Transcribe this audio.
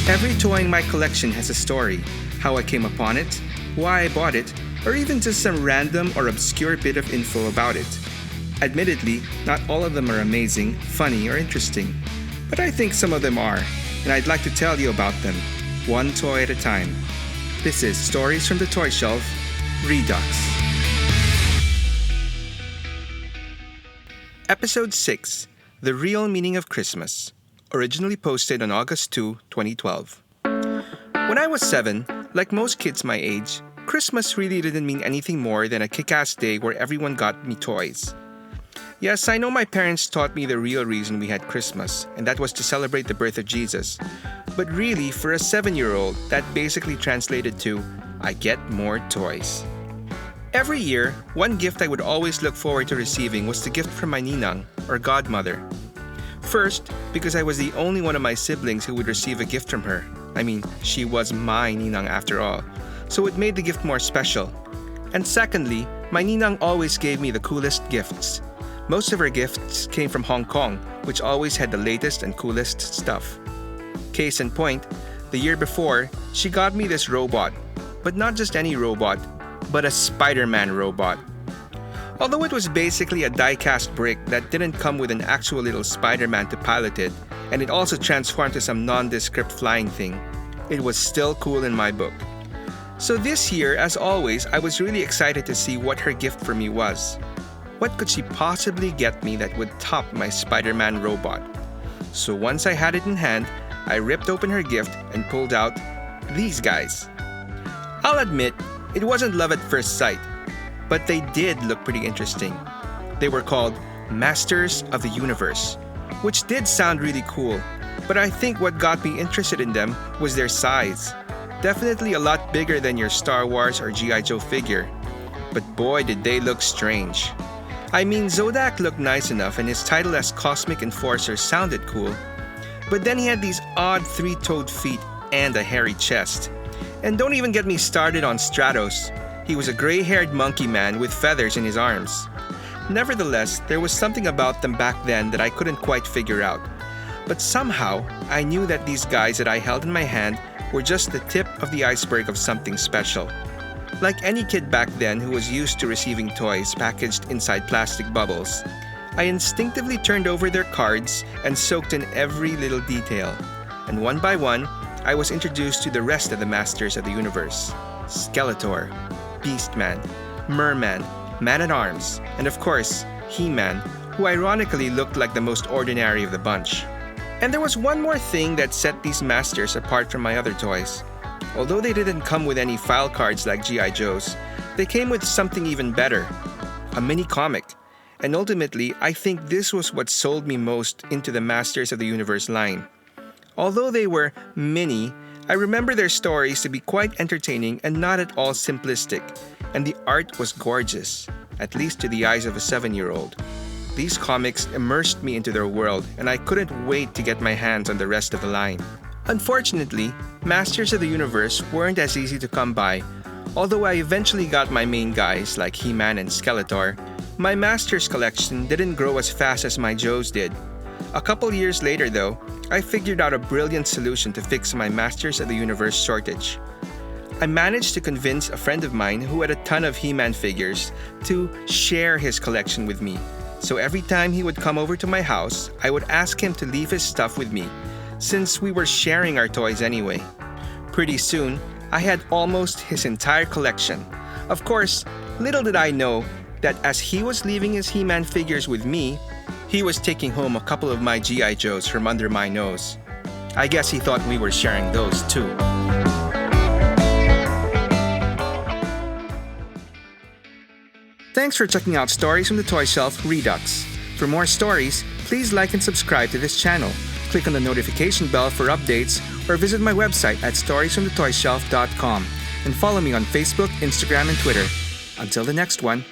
Every toy in my collection has a story, how I came upon it, why I bought it, or even just some random or obscure bit of info about it. Admittedly, not all of them are amazing, funny, or interesting, but I think some of them are, and I'd like to tell you about them, one toy at a time. This is Stories from the Toy Shelf, Redux. Episode 6, The Real Meaning of Christmas, originally posted on August 2, 2012. When I was 7, like most kids my age, Christmas really didn't mean anything more than a kick-ass day where everyone got me toys. Yes, I know my parents taught me the real reason we had Christmas, and that was to celebrate the birth of Jesus. But really, for a 7-year-old, that basically translated to, I get more toys. Every year, one gift I would always look forward to receiving was the gift from my ninang, or godmother. First, because I was the only one of my siblings who would receive a gift from her. I mean, she was my ninang after all, so it made the gift more special. And secondly, my ninang always gave me the coolest gifts. Most of her gifts came from Hong Kong, which always had the latest and coolest stuff. Case in point, the year before, she got me this robot. But not just any robot, but a Spider-Man robot. Although it was basically a die-cast brick that didn't come with an actual little Spider-Man to pilot it, and it also transformed to some nondescript flying thing, it was still cool in my book. So this year, as always, I was really excited to see what her gift for me was. What could she possibly get me that would top my Spider-Man robot? So once I had it in hand, I ripped open her gift and pulled out these guys. I'll admit, it wasn't love at first sight, but they did look pretty interesting. They were called Masters of the Universe, which did sound really cool, but I think what got me interested in them was their size. Definitely a lot bigger than your Star Wars or G.I. Joe figure. But boy did they look strange. I mean, Zodak looked nice enough and his title as Cosmic Enforcer sounded cool, but then he had these odd 3-toed feet and a hairy chest. And don't even get me started on Stratos. He was a gray-haired monkey man with feathers in his arms. Nevertheless, there was something about them back then that I couldn't quite figure out. But somehow, I knew that these guys that I held in my hand were just the tip of the iceberg of something special. Like any kid back then who was used to receiving toys packaged inside plastic bubbles, I instinctively turned over their cards and soaked in every little detail. And one by one, I was introduced to the rest of the Masters of the Universe. Skeletor, Beastman, Merman, Man-at-Arms, and of course, He-Man, who ironically looked like the most ordinary of the bunch. And there was one more thing that set these Masters apart from my other toys. Although they didn't come with any file cards like G.I. Joe's, they came with something even better, a mini comic. And ultimately, I think this was what sold me most into the Masters of the Universe line. Although they were mini, I remember their stories to be quite entertaining and not at all simplistic, and the art was gorgeous, at least to the eyes of a 7-year-old. These comics immersed me into their world, and I couldn't wait to get my hands on the rest of the line. Unfortunately, Masters of the Universe weren't as easy to come by. Although I eventually got my main guys like He-Man and Skeletor, my Masters collection didn't grow as fast as my Joes did. A couple years later though, I figured out a brilliant solution to fix my Masters of the Universe shortage. I managed to convince a friend of mine who had a ton of He-Man figures to share his collection with me. So every time he would come over to my house, I would ask him to leave his stuff with me, since we were sharing our toys anyway. Pretty soon, I had almost his entire collection. Of course, little did I know that as he was leaving his He-Man figures with me, he was taking home a couple of my G.I. Joes from under my nose. I guess he thought we were sharing those too. Thanks for checking out Stories from the Toy Shelf Redux. For more stories, please like and subscribe to this channel. Click on the notification bell for updates or visit my website at storiesfromthetoyshelf.com and follow me on Facebook, Instagram, and Twitter. Until the next one.